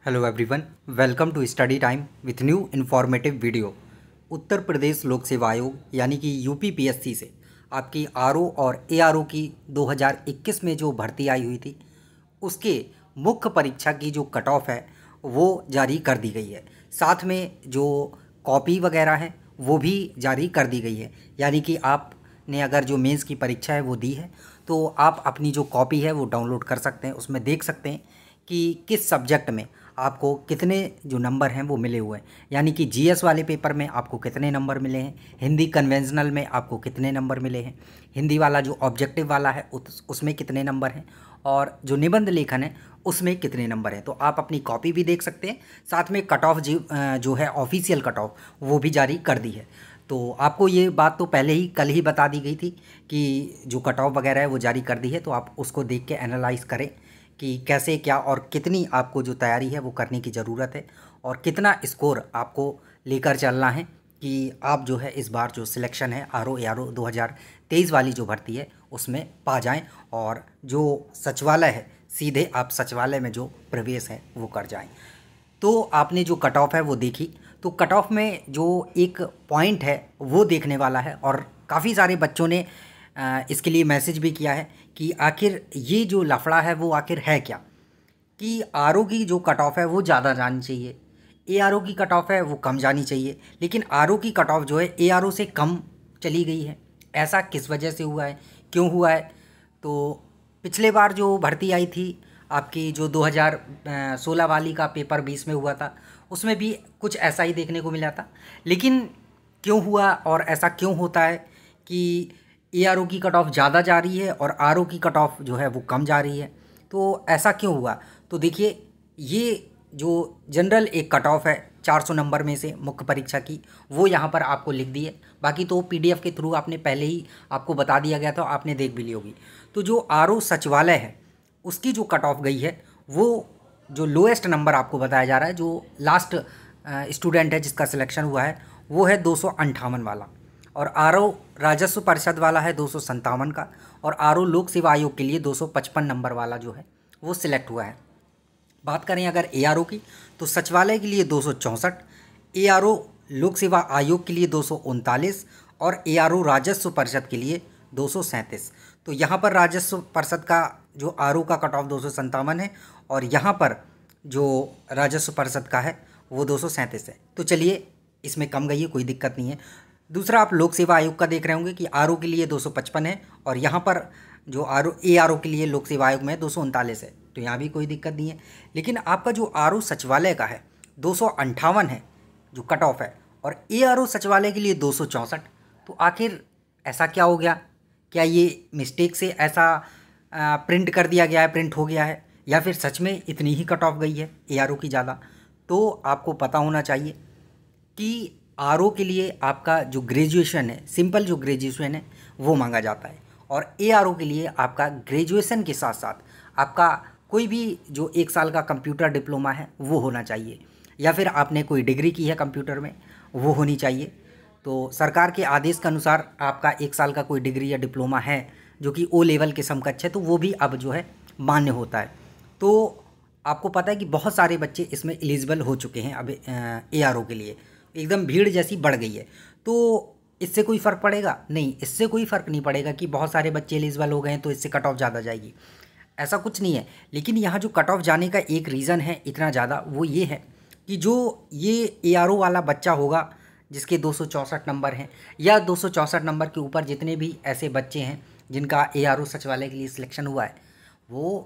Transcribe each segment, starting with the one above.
Hello everyone, welcome to study time with new informative video. Uttar Pradesh Lok Seva आयोग यानी कि UPPSC से आपकी आरओ और एआरओ की 2021 में जो भर्ती आई हुई थी उसके मुख्य परीक्षा की जो कट ऑफ है वो जारी कर दी गई है। साथ में जो कॉपी वगैरह है वो भी जारी कर दी गई है। यानी कि आपने अगर जो मेंस की परीक्षा है वो दी है तो आप अपनी जो कॉपी है वो डाउनलोड कर सकते हैं। उसमें देख सकते हैं कि किस सब्जेक्ट में आपको कितने जो नंबर हैं वो मिले हुए हैं। यानी कि जीएस वाले पेपर में आपको कितने नंबर मिले हैं, हिंदी कन्वेंशनल में आपको कितने नंबर मिले हैं, हिंदी वाला जो ऑब्जेक्टिव वाला है उसमें कितने नंबर हैं, और जो निबंध लेखन है उसमें कितने नंबर हैं। तो आप अपनी कॉपी भी देख सकते हैं। साथ में कट ऑफ जो है ऑफिशियल कट ऑफ वो भी जारी कर दी है। तो आपको ये बात तो पहले ही कल ही बता दी गई थी कि जो कट ऑफ वगैरह है वो जारी कर दी है। तो आप उसको देख के एनालाइज करें कि कैसे क्या और कितनी आपको जो तैयारी है वो करने की ज़रूरत है और कितना स्कोर आपको लेकर चलना है कि आप जो है इस बार जो सिलेक्शन है आरओ एआरओ 2023 वाली जो भर्ती है उसमें पा जाएं और जो सचिवालय है सीधे आप सचिवालय में जो प्रवेश है वो कर जाएं। तो आपने जो कट ऑफ है वो देखी, तो कट ऑफ में जो एक पॉइंट है वो देखने वाला है और काफ़ी सारे बच्चों ने इसके लिए मैसेज भी किया है कि आखिर ये जो लफड़ा है वो आखिर है क्या, कि आरओ की जो कट ऑफ है वो ज़्यादा जानी चाहिए, एआरओ की कट ऑफ है वो कम जानी चाहिए, लेकिन आरओ की कट ऑफ जो है एआरओ से कम चली गई है। ऐसा किस वजह से हुआ है, क्यों हुआ है? तो पिछले बार जो भर्ती आई थी आपकी जो 2016 वाली का पेपर 20 में हुआ था उसमें भी कुछ ऐसा ही देखने को मिला था। लेकिन क्यों हुआ और ऐसा क्यों होता है कि एआरओ की कट ऑफ ज़्यादा जा रही है और आरओ की कट ऑफ जो है वो कम जा रही है? तो ऐसा क्यों हुआ? तो देखिए, ये जो जनरल एक कट ऑफ है 400 नंबर में से मुख्य परीक्षा की वो यहाँ पर आपको लिख दी है। बाकी तो पीडीएफ के थ्रू आपने पहले ही आपको बता दिया गया था, आपने देख भी ली होगी। तो जो आरओ सचिवालय है उसकी जो कट ऑफ गई है वो जो लोएस्ट नंबर आपको बताया जा रहा है, जो लास्ट स्टूडेंट है जिसका सिलेक्शन हुआ है वो है 258 वाला, और आरओ राजस्व परिषद वाला है 257 का, और आरओ लोक सेवा आयोग के लिए 255 नंबर वाला जो है वो सिलेक्ट हुआ है। बात करें अगर एआरओ की तो सचिवालय के लिए 264, एआरओ लोक सेवा आयोग के लिए 239 और एआरओ राजस्व परिषद के लिए 237। तो यहाँ पर राजस्व परिषद का जो आरओ का कट ऑफ 257 है और यहाँ पर जो राजस्व परिषद का है वो 237 है। तो चलिए, इसमें कम गई है, कोई दिक्कत नहीं है। दूसरा, आप लोक सेवा आयोग का देख रहे होंगे कि आरओ के लिए 255 है और यहाँ पर जो आरओ एआरओ के लिए लोक सेवा आयोग में 239 है, तो यहाँ भी कोई दिक्कत नहीं है। लेकिन आपका जो आरओ सचिवालय का है 258 है जो कट ऑफ है, और एआरओ सचिवालय के लिए 264। तो आखिर ऐसा क्या हो गया? क्या ये मिस्टेक से ऐसा प्रिंट कर दिया गया है, प्रिंट हो गया है, या फिर सच में इतनी ही कट ऑफ गई है एआरओ की ज़्यादा? तो आपको पता होना चाहिए कि आरओ के लिए आपका जो ग्रेजुएशन है, सिंपल जो ग्रेजुएशन है वो मांगा जाता है, और एआरओ के लिए आपका ग्रेजुएशन के साथ साथ आपका कोई भी जो 1 साल का कंप्यूटर डिप्लोमा है वो होना चाहिए, या फिर आपने कोई डिग्री की है कंप्यूटर में वो होनी चाहिए। तो सरकार के आदेश के अनुसार आपका 1 साल का कोई डिग्री या डिप्लोमा है जो कि ओ लेवल के समकक्ष है तो वो भी अब जो है मान्य होता है। तो आपको पता है कि बहुत सारे बच्चे इसमें एलिजिबल हो चुके हैं अब एआरओ के लिए, एकदम भीड़ जैसी बढ़ गई है। तो इससे कोई फ़र्क पड़ेगा? नहीं, इससे कोई फ़र्क नहीं पड़ेगा कि बहुत सारे बच्चे एलिजिबल हो गए हैं तो इससे कट ऑफ ज़्यादा जाएगी, ऐसा कुछ नहीं है। लेकिन यहाँ जो कट ऑफ जाने का एक रीज़न है इतना ज़्यादा, वो ये है कि जो ये एआरओ वाला बच्चा होगा जिसके 264 नंबर हैं, या 264 नंबर के ऊपर जितने भी ऐसे बच्चे हैं जिनका एआरओ सचिवालय के लिए सिलेक्शन हुआ है, वो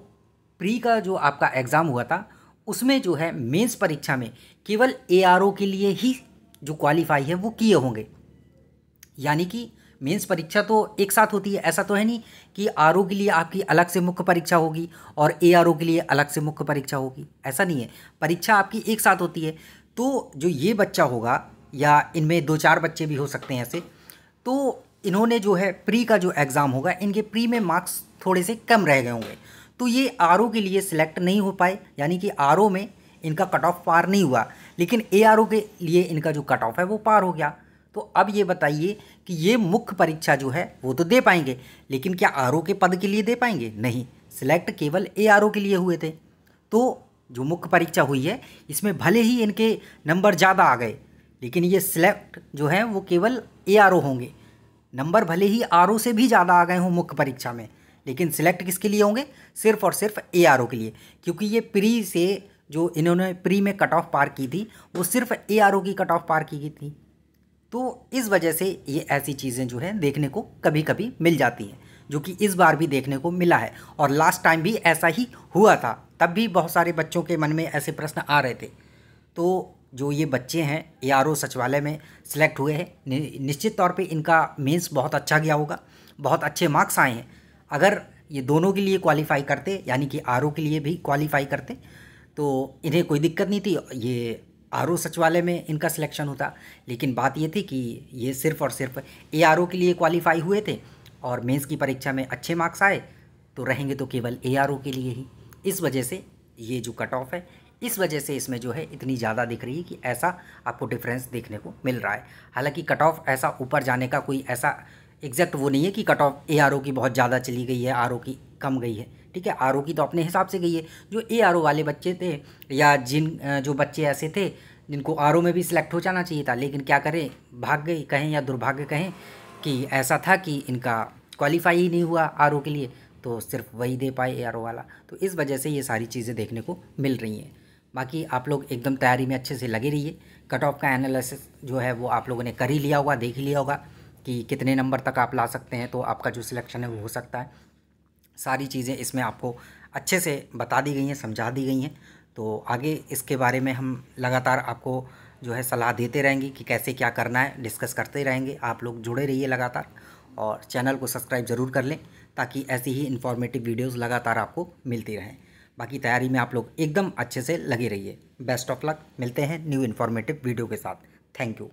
प्री का जो आपका एग्ज़ाम हुआ था उसमें जो है मेंस परीक्षा में केवल एआरओ के लिए ही जो क्वालिफाई है वो किए होंगे। यानी कि मेंस परीक्षा तो एक साथ होती है, ऐसा तो है नहीं कि आरओ के लिए आपकी अलग से मुख्य परीक्षा होगी और एआरओ के लिए अलग से मुख्य परीक्षा होगी, ऐसा नहीं है। परीक्षा आपकी एक साथ होती है। तो जो ये बच्चा होगा, या इनमें 2-4 बच्चे भी हो सकते हैं ऐसे, तो इन्होंने जो है प्री का जो एग्ज़ाम होगा इनके प्री में मार्क्स थोड़े से कम रह गए होंगे, तो ये आरओ के लिए सिलेक्ट नहीं हो पाए, यानी कि आरओ में इनका कट ऑफ पार नहीं हुआ, लेकिन एआरओ के लिए इनका जो कट ऑफ है वो पार हो गया। तो अब ये बताइए कि ये मुख्य परीक्षा जो है वो तो दे पाएंगे, लेकिन क्या आरओ के पद के लिए दे पाएंगे? नहीं, सिलेक्ट केवल एआरओ के लिए हुए थे। तो जो मुख्य परीक्षा हुई है इसमें भले ही इनके नंबर ज़्यादा आ गए, लेकिन ये सिलेक्ट जो है वो केवल ARO होंगे। नंबर भले ही RO से भी ज़्यादा आ गए हों मुख्य परीक्षा में, लेकिन सिलेक्ट किसके लिए होंगे? सिर्फ और सिर्फ ARO के लिए, क्योंकि ये प्री से जो इन्होंने प्री में कट ऑफ पार की थी वो सिर्फ ARO की कट ऑफ पार की गई थी। तो इस वजह से ये ऐसी चीज़ें जो है देखने को कभी कभी मिल जाती हैं, जो कि इस बार भी देखने को मिला है। और लास्ट टाइम भी ऐसा ही हुआ था, तब भी बहुत सारे बच्चों के मन में ऐसे प्रश्न आ रहे थे। तो जो ये बच्चे हैं ARO सचिवालय में सिलेक्ट हुए हैं, निश्चित तौर पे इनका मेंस बहुत अच्छा गया होगा, बहुत अच्छे मार्क्स आए हैं। अगर ये दोनों के लिए क्वालिफाई करते, यानी कि RO के लिए भी क्वालिफाई करते, तो इन्हें कोई दिक्कत नहीं थी, ये RO सचिवालय में इनका सिलेक्शन होता। लेकिन बात ये थी कि ये सिर्फ और सिर्फ ARO के लिए क्वालिफाई हुए थे और मेंस की परीक्षा में अच्छे मार्क्स आए, तो रहेंगे तो केवल ARO के लिए ही। इस वजह से ये जो कट ऑफ है, इस वजह से इसमें जो है इतनी ज़्यादा दिख रही है कि ऐसा आपको डिफरेंस देखने को मिल रहा है। हालांकि कट ऑफ ऐसा ऊपर जाने का कोई ऐसा एग्जैक्ट वो नहीं है कि कट ऑफ ARO की बहुत ज़्यादा चली गई है, RO की कम गई है। ठीक है, RO की तो अपने हिसाब से गई है। जो ARO वाले बच्चे थे या जो बच्चे ऐसे थे जिनको RO में भी सिलेक्ट हो जाना चाहिए था, लेकिन क्या करें, भाग गई कहें या दुर्भाग्य कहें कि ऐसा था कि इनका क्वालिफाई ही नहीं हुआ RO के लिए, तो सिर्फ वही दे पाए ARO वाला। तो इस वजह से ये सारी चीज़ें देखने को मिल रही हैं। बाकी आप लोग एकदम तैयारी में अच्छे से लगे रहिए। कट ऑफ का एनालिसिस जो है वो आप लोगों ने कर ही लिया होगा, देख ही लिया होगा कि कितने नंबर तक आप ला सकते हैं, तो आपका जो सिलेक्शन है वो हो सकता है। सारी चीज़ें इसमें आपको अच्छे से बता दी गई हैं, समझा दी गई हैं। तो आगे इसके बारे में हम लगातार आपको जो है सलाह देते रहेंगे कि कैसे क्या करना है, डिस्कस करते रहेंगे। आप लोग जुड़े रहिए लगातार और चैनल को सब्सक्राइब ज़रूर कर लें, ताकि ऐसी ही इन्फॉर्मेटिव वीडियोस लगातार आपको मिलती रहें। बाकी तैयारी में आप लोग एकदम अच्छे से लगे रहिए। बेस्ट ऑफ लक, मिलते हैं न्यू इन्फॉर्मेटिव वीडियो के साथ। Thank you.